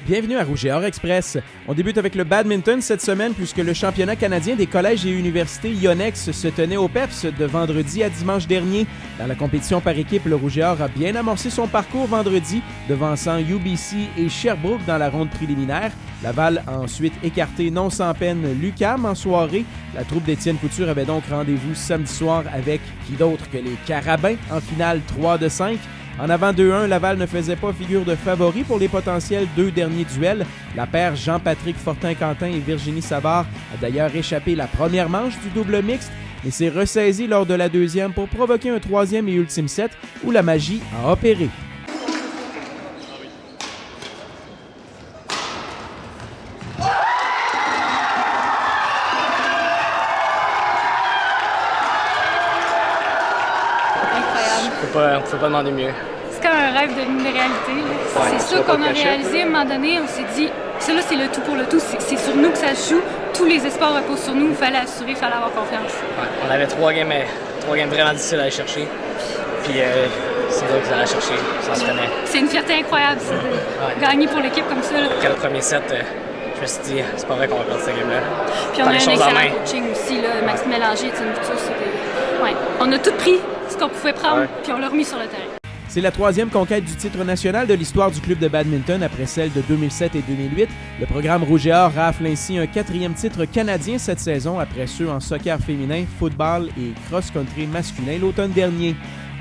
Bienvenue à Rouge et Or Express. On débute avec le badminton cette semaine puisque le championnat canadien des collèges et universités Yonex se tenait au PEPS de vendredi à dimanche dernier. Dans la compétition par équipe, le Rouge et Or a bien amorcé son parcours vendredi, devançant UBC et Sherbrooke dans la ronde préliminaire. Laval a ensuite écarté non sans peine l'UQAM en soirée. La troupe d'Étienne Couture avait donc rendez-vous samedi soir avec qui d'autre que les Carabins en finale 3-5. En avant 2-1, Laval ne faisait pas figure de favori pour les potentiels deux derniers duels. La paire Jean-Patrick Fortin-Quentin et Virginie Savard a d'ailleurs échappé la première manche du double mixte, mais s'est ressaisi lors de la deuxième pour provoquer un troisième et ultime set où la magie a opéré. On ne peut pas demander mieux. C'est comme un rêve devenu une réalité. Ouais, c'est ça qu'on a réalisé à un moment donné. On s'est dit, ça là, c'est le tout pour le tout. C'est sur nous que ça se joue. Tous les espoirs reposent sur nous. Il fallait assurer, il fallait avoir confiance. Ouais, on avait trois games vraiment difficiles à aller chercher. Puis c'est là qu'ils allaient chercher. Ça se connaît. C'est une fierté incroyable, ça, de gagner pour l'équipe comme ça. Là. Après le premier set, je me suis dit, c'est pas vrai qu'on va perdre cette game-là. Puis on a un excellent coaching aussi. Là. Maxime Mélanger, Étienne Couture, ouais. On a tout pris ce qu'on pouvait prendre, puis on l'a remis sur le terrain. C'est la troisième conquête du titre national de l'histoire du club de badminton après celle de 2007 et 2008. Le programme Rouge et Or rafle ainsi un quatrième titre canadien cette saison après ceux en soccer féminin, football et cross-country masculin l'automne dernier.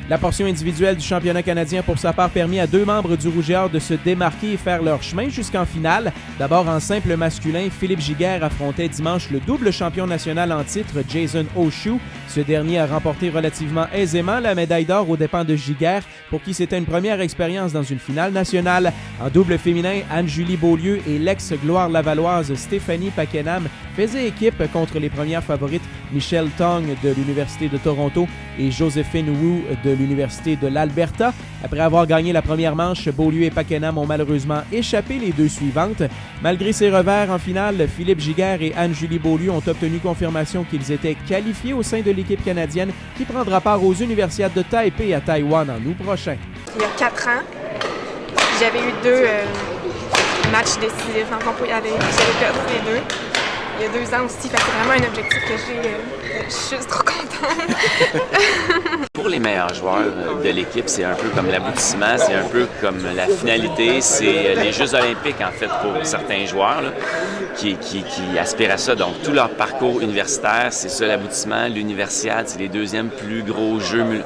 La portion individuelle du championnat canadien pour sa part permis à deux membres du Rouge et Or de se démarquer et faire leur chemin jusqu'en finale. D'abord en simple masculin, Philippe Giguère affrontait dimanche le double champion national en titre Jason Oshu. Ce dernier a remporté relativement aisément la médaille d'or aux dépens de Giguère, pour qui c'était une première expérience dans une finale nationale. En double féminin, Anne-Julie Beaulieu et l'ex-gloire lavalloise Stéphanie Pakenham faisaient équipe contre les premières favorites Michelle Tong de l'Université de Toronto et Joséphine Wu de l'Université de l'Alberta. Après avoir gagné la première manche, Beaulieu et Pakenham ont malheureusement échappé les deux suivantes. Malgré ces revers en finale, Philippe Giguère et Anne-Julie Beaulieu ont obtenu confirmation qu'ils étaient qualifiés au sein de l'équipe canadienne qui prendra part aux Universiades de Taipei à Taïwan en août prochain. Il y a 4 ans, j'avais eu deux matchs décisifs. Donc j'avais perdu les deux. Il y a 2 ans aussi, c'est vraiment un objectif que j'ai. Je suis juste trop contente. Pour les meilleurs joueurs de l'équipe, c'est un peu comme l'aboutissement, c'est un peu comme la finalité, c'est les Jeux olympiques en fait pour certains joueurs là, qui aspirent à ça. Donc tout leur parcours universitaire, c'est ça l'aboutissement. L'Universiade, c'est les deuxièmes plus gros jeux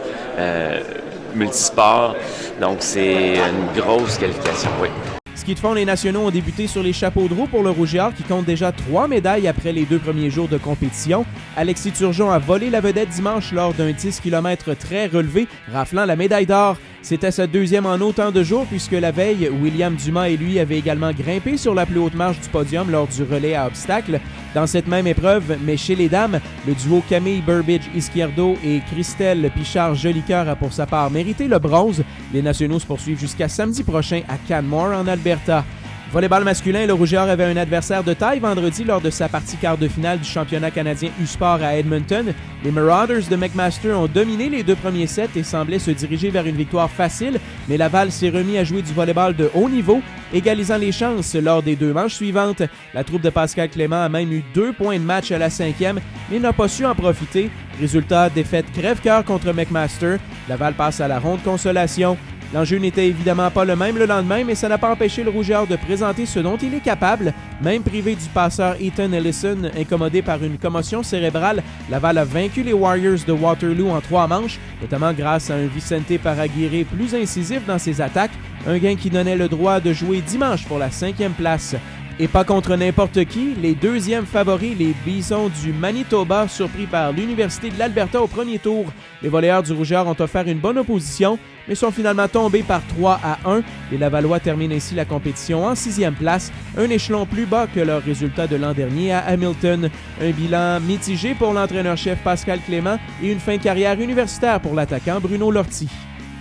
multisports. Donc c'est une grosse qualification, oui. Ski de fond, les nationaux ont débuté sur les chapeaux de roue pour le Rouge et Or qui compte déjà 3 médailles après les 2 premiers jours de compétition. Alexis Turgeon a volé la vedette dimanche lors d'un 10 km très relevé, raflant la médaille d'or. C'était sa deuxième en autant de jours puisque la veille, William Dumas et lui avaient également grimpé sur la plus haute marche du podium lors du relais à obstacles. Dans cette même épreuve, mais chez les dames, le duo Camille Burbidge-Izquierdo et Christelle Pichard-Jolicoeur a pour sa part mérité le bronze. Les nationaux se poursuivent jusqu'à samedi prochain à Canmore en Alberta. Volleyball masculin, le Rouge et Or avait un adversaire de taille vendredi lors de sa partie quart de finale du championnat canadien U-Sport à Edmonton. Les Marauders de McMaster ont dominé les 2 premiers sets et semblaient se diriger vers une victoire facile, mais Laval s'est remis à jouer du volleyball de haut niveau, égalisant les chances lors des 2 manches suivantes. La troupe de Pascal Clément a même eu 2 points de match à la 5e, mais n'a pas su en profiter. Résultat, défaite crève-cœur contre McMaster. Laval passe à la ronde consolation. L'enjeu n'était évidemment pas le même le lendemain, mais ça n'a pas empêché le Rouge et Or de présenter ce dont il est capable. Même privé du passeur Ethan Ellison, incommodé par une commotion cérébrale, Laval a vaincu les Warriors de Waterloo en 3 manches, notamment grâce à un Vicente Paraguirre plus incisif dans ses attaques, un gain qui donnait le droit de jouer dimanche pour la 5e place. Et pas contre n'importe qui, les 2e favoris, les Bisons du Manitoba, surpris par l'Université de l'Alberta au premier tour. Les volleyeurs du Rouge et Or ont offert une bonne opposition, mais sont finalement tombés par 3-1. Les Lavallois terminent ainsi la compétition en 6e place, un échelon plus bas que leur résultat de l'an dernier à Hamilton. Un bilan mitigé pour l'entraîneur-chef Pascal Clément et une fin de carrière universitaire pour l'attaquant Bruno Lortie.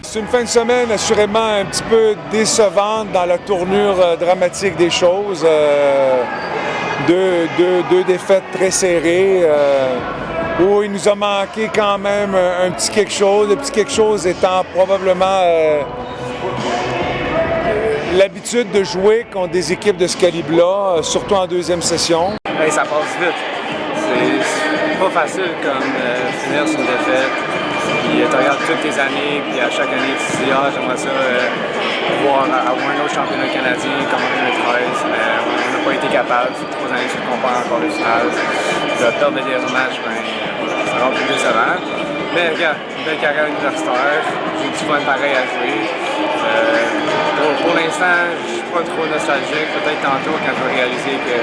C'est une fin de semaine assurément un petit peu décevante dans la tournure dramatique des choses. Deux défaites très serrées où il nous a manqué quand même un petit quelque chose. Le petit quelque chose étant probablement l'habitude de jouer contre des équipes de ce calibre-là, surtout en deuxième session. Hey, ça passe vite. C'est pas facile comme finir sur une défaite. Puis tu regardes toutes tes années, puis à chaque année tu te dis « j'aimerais ça pouvoir avoir un autre championnat canadien comme en 2013, mais on n'a pas été capable. Ça fait 3 années qu'on compare encore les finales. De perdre des matchs, ça rend plus décevant. Mais regarde, une belle carrière universitaire, j'ai du fun pareil à jouer. Pour l'instant, je suis pas trop nostalgique. Peut-être tantôt quand je vais réaliser que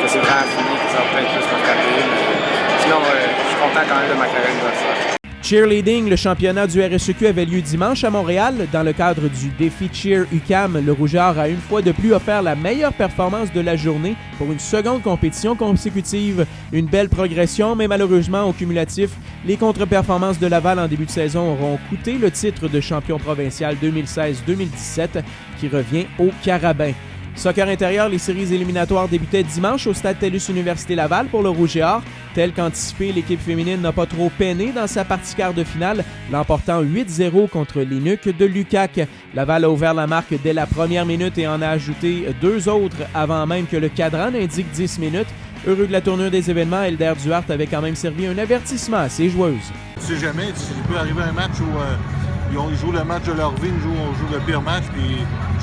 c'est vraiment fini, que ça va peut-être plus me frapper. Mais sinon, je suis content quand même de ma carrière universitaire. Cheerleading, le championnat du RSEQ avait lieu dimanche à Montréal. Dans le cadre du défi Cheer UQAM, le Rouge et Or a une fois de plus offert la meilleure performance de la journée pour une seconde compétition consécutive. Une belle progression, mais malheureusement, au cumulatif, les contre-performances de Laval en début de saison auront coûté le titre de champion provincial 2016-2017 qui revient aux Carabins. Soccer intérieur, les séries éliminatoires débutaient dimanche au Stade TELUS Université Laval pour le Rouge et Or. Tel qu'anticipé, l'équipe féminine n'a pas trop peiné dans sa partie quart de finale, l'emportant 8-0 contre les Nuques de l'UQAC. Laval a ouvert la marque dès la première minute et en a ajouté 2 autres avant même que le cadran n'indique 10 minutes. Heureux de la tournure des événements, Elder Duhart avait quand même servi un avertissement à ses joueuses. Tu sais jamais, il peut arriver un match où ils jouent le match de leur vie, on joue le pire match, puis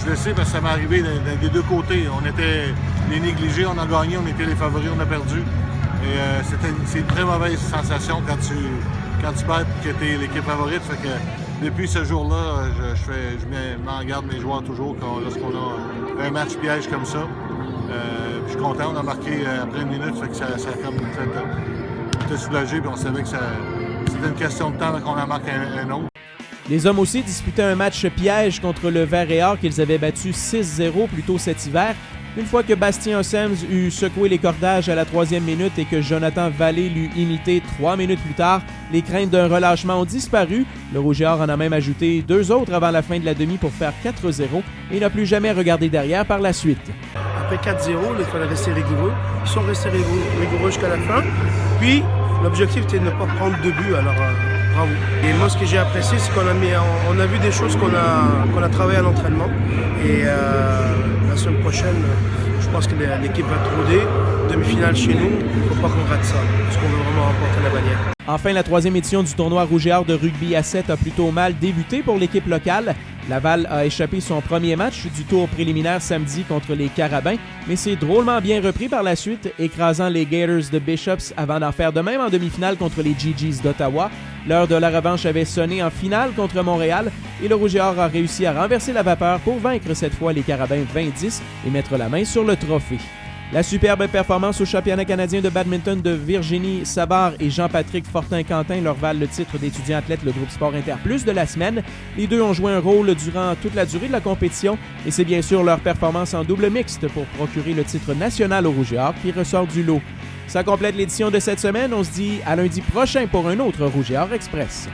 je le sais parce que ça m'est arrivé des deux côtés. On était les négligés, on a gagné, on était les favoris, on a perdu. Et c'est une très mauvaise sensation quand tu perds et que tu es l'équipe favorite. Fait que depuis ce jour-là, je mets en garde mes joueurs toujours lorsqu'on a un match piège comme ça. Je suis content, on a marqué après 1 minute, fait que ça a comme fait soulagé, puis on savait que c'était une question de temps avant qu'on en marque un autre. Les hommes aussi disputaient un match piège contre le Vert et Or qu'ils avaient battu 6-0 plus tôt cet hiver. Une fois que Bastien Ossems eut secoué les cordages à la 3e minute et que Jonathan Vallée l'eut imité 3 minutes plus tard, les craintes d'un relâchement ont disparu. Le Rouge et Or en a même ajouté 2 autres avant la fin de la demi pour faire 4-0 et n'a plus jamais regardé derrière par la suite. Après 4-0, il fallait rester rigoureux. Ils sont restés rigoureux jusqu'à la fin. Puis, l'objectif était de ne pas prendre de but, alors bravo. Et moi, ce que j'ai apprécié, c'est qu'on a vu des choses qu'on a travaillé à l'entraînement. Et la semaine prochaine, je pense que l'équipe va trôner. Demi-finale chez nous, il ne faut pas qu'on rate ça, parce qu'on veut vraiment remporter la bannière. Enfin, la 3e édition du tournoi Rouge et Or de rugby à 7 a plutôt mal débuté pour l'équipe locale. Laval a échappé son premier match du tour préliminaire samedi contre les Carabins, mais s'est drôlement bien repris par la suite, écrasant les Gators de Bishops avant d'en faire de même en demi-finale contre les GGs d'Ottawa. L'heure de la revanche avait sonné en finale contre Montréal et le Rouge et Or a réussi à renverser la vapeur pour vaincre cette fois les Carabins 20-10 et mettre la main sur le trophée. La superbe performance au championnat canadien de badminton de Virginie Savard et Jean-Patrick Fortin-Quentin leur valent le titre d'étudiant athlète le groupe Sport Inter Plus de la semaine. Les deux ont joué un rôle durant toute la durée de la compétition et c'est bien sûr leur performance en double mixte pour procurer le titre national au Rouge et Or qui ressort du lot. Ça complète l'édition de cette semaine. On se dit à lundi prochain pour un autre Rouge et Or Express.